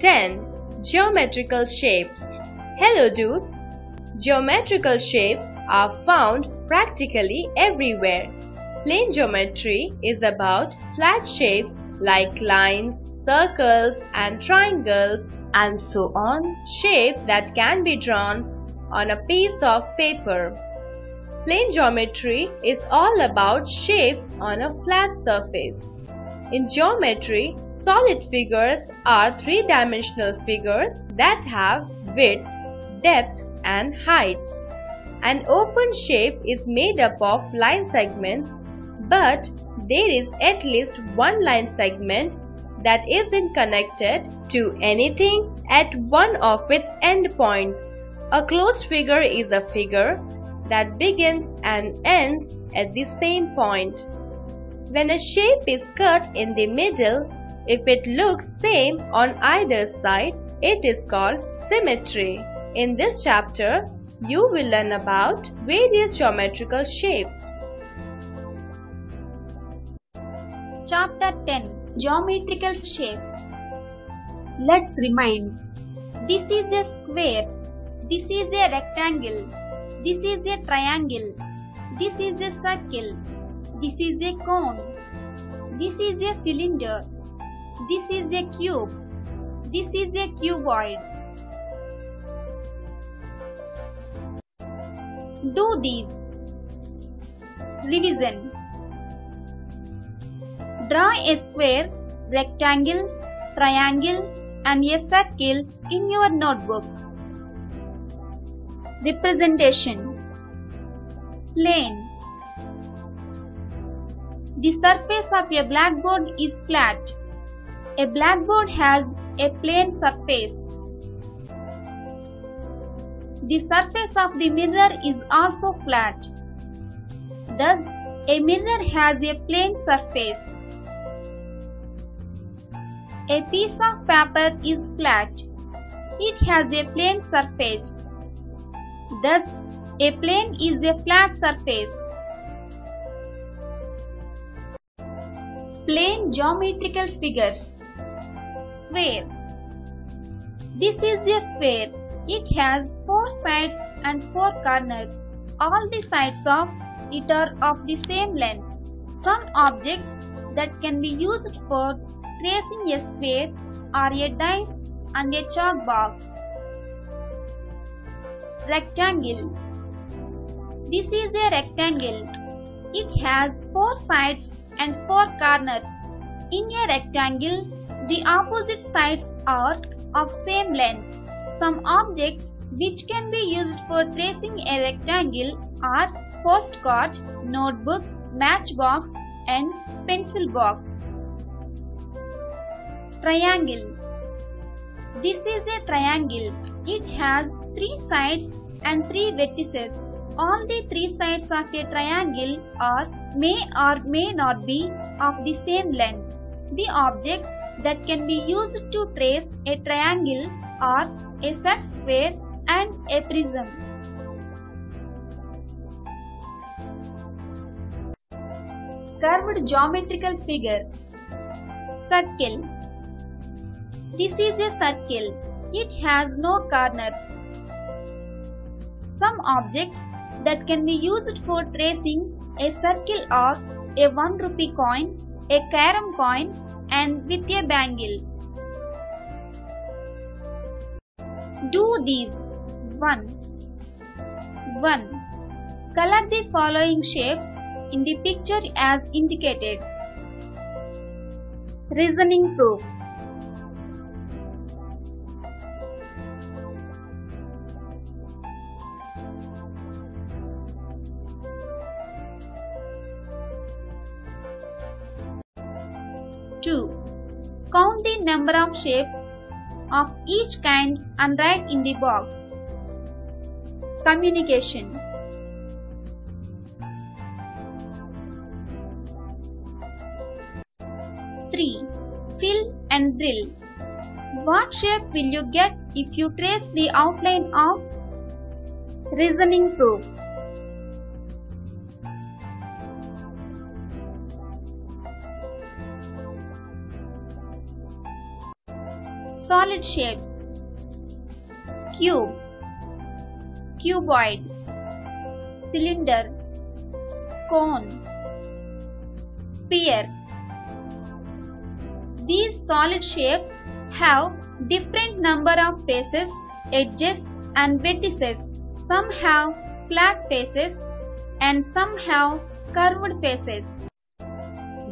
10. Geometrical shapes. Hello dudes! Geometrical shapes are found practically everywhere. Plane geometry is about flat shapes like lines, circles and triangles and so on, shapes that can be drawn on a piece of paper. Plane geometry is all about shapes on a flat surface. In geometry, solid figures are three-dimensional figures that have width, depth and height. An open shape is made up of line segments, but there is at least one line segment that isn't connected to anything at one of its endpoints. A closed figure is a figure that begins and ends at the same point. When a shape is cut in the middle, if it looks same on either side, it is called symmetry. In this chapter, you will learn about various geometrical shapes. Chapter 10. Geometrical shapes. Let's remind. This is a square. This is a rectangle. This is a triangle. This is a circle. This is a cone. This is a cylinder. This is a cube. This is a cuboid. Do these. Revision. Draw a square, rectangle, triangle and a circle in your notebook. Representation. Plane. The surface of a blackboard is flat. A blackboard has a plane surface. The surface of the mirror is also flat. Thus, a mirror has a plane surface. A piece of paper is flat. It has a plane surface. Thus, a plane is a flat surface. Plane geometrical figures. Square. This is a square. It has 4 sides and 4 corners. All the sides of it are of the same length. Some objects that can be used for tracing a square are a dice and a chalk box. Rectangle. This is a rectangle. It has 4 sides and 4 corners. In a rectangle, the opposite sides are of same length. Some objects which can be used for tracing a rectangle are postcard, notebook, matchbox and pencil box. Triangle. This is a triangle. It has 3 sides and 3 vertices. All the 3 sides of a triangle may or may not be of the same length. The objects that can be used to trace a triangle are a set square and a prism. Curved geometrical figure. Circle. This is a circle. It has no corners. Some objects that can be used for tracing a circle are a 1 rupee coin, a carom coin and with a bangle. Do these. 1. Color the following shapes in the picture as indicated. Reasoning proof. Count the number of shapes of each kind and write in the box. Communication. Fill and drill. What shape will you get if you trace the outline of? Reasoning proof. Solid shapes: cube, cuboid, cylinder, cone, sphere. These solid shapes have different number of faces, edges and vertices. Some have flat faces and some have curved faces.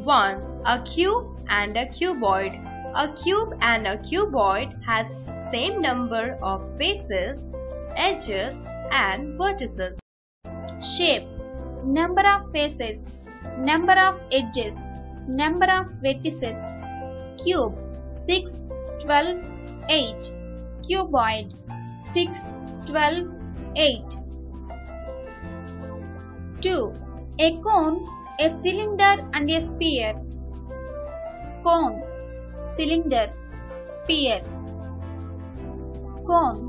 1. A cube and a cuboid. A cube and a cuboid has same number of faces, edges and vertices. Shape: number of faces, number of edges, number of vertices. Cube: 6, 12, 8. Cuboid: 6, 12, 8. 2. A cone, a cylinder and a sphere. Cone, cylinder, sphere. Cone: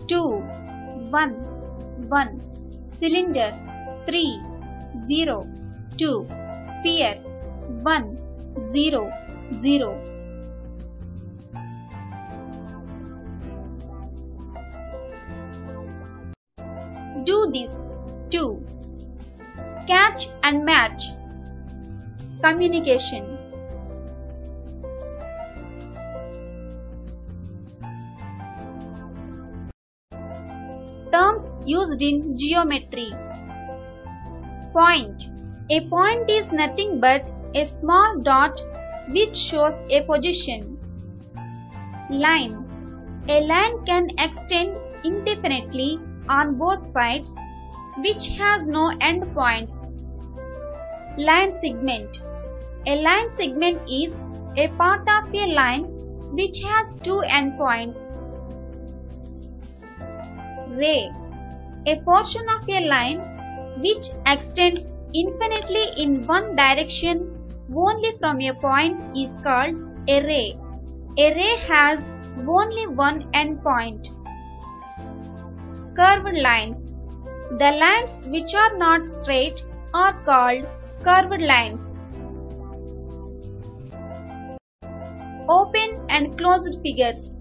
2, 1, 1. Cylinder: 3, 0, 2. Sphere: 1, 0, 0. Do this. 2. Catch and match. Communication. Terms used in geometry. Point. A point is nothing but a small dot which shows a position. Line. A line can extend indefinitely on both sides, which has no end points. Line segment. A line segment is a part of a line which has two endpoints. Ray. A portion of a line which extends infinitely in one direction only from a point is called a ray. A ray has only one endpoint. Curved lines. The lines which are not straight are called curved lines. Open and closed figures.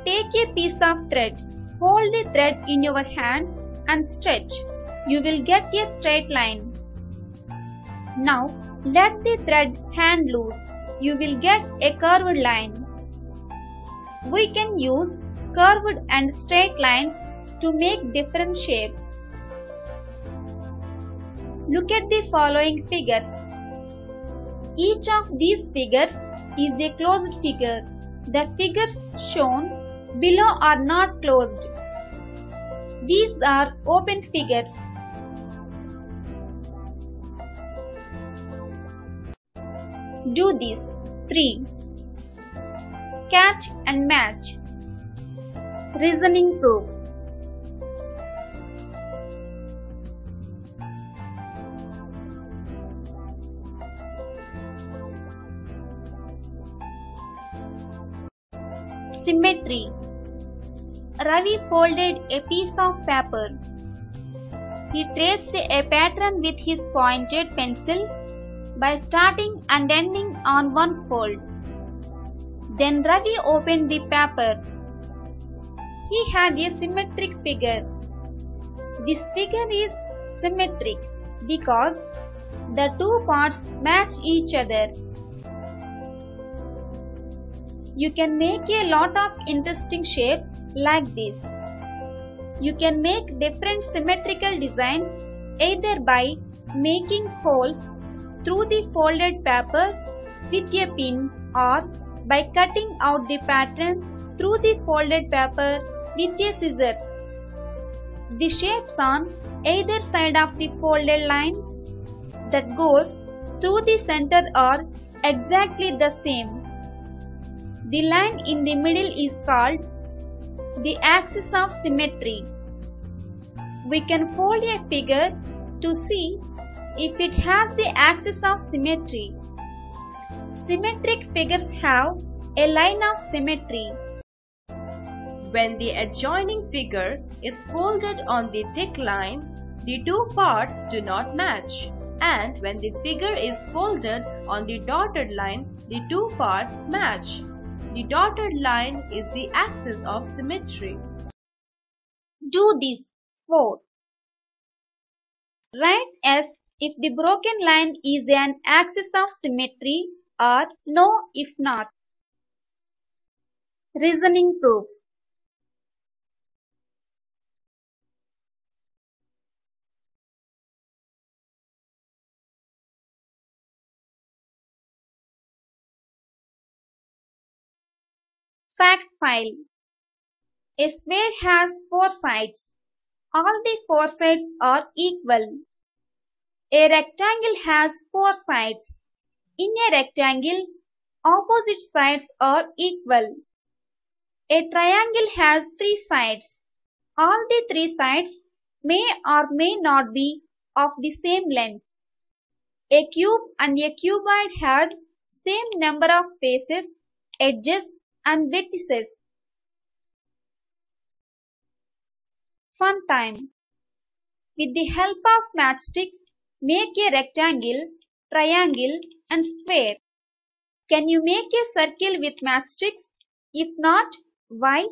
Take a piece of thread. Hold the thread in your hands and stretch. You will get a straight line. Now let the thread hand loose. You will get a curved line. We can use curved and straight lines to make different shapes. Look at the following figures. Each of these figures is a closed figure. The figures shown below are not closed. These are open figures. Do this. 3. Catch and match. Reasoning proof. Symmetry. Ravi folded a piece of paper. He traced a pattern with his pointed pencil by starting and ending on one fold. Then Ravi opened the paper. He had a symmetric figure. This figure is symmetric because the two parts match each other. You can make a lot of interesting shapes like this. You can make different symmetrical designs either by making holes through the folded paper with a pin or by cutting out the pattern through the folded paper with a scissors. The shapes on either side of the folded line that goes through the center are exactly the same. The line in the middle is called the axis of symmetry. We can fold a figure to see if it has the axis of symmetry. Symmetric figures have a line of symmetry. When the adjoining figure is folded on the thick line, the two parts do not match. And when the figure is folded on the dotted line, the two parts match. The dotted line is the axis of symmetry. Do this. 4. Write S if the broken line is an axis of symmetry or no if not. Reasoning proof. Fact file. A square has 4 sides. All the 4 sides are equal. A rectangle has 4 sides. In a rectangle, opposite sides are equal. A triangle has 3 sides. All the 3 sides may or may not be of the same length. A cube and a cuboid have same number of faces, edges and vertices. Fun time. With the help of matchsticks, make a rectangle, triangle and square. Can you make a circle with matchsticks? If not, why?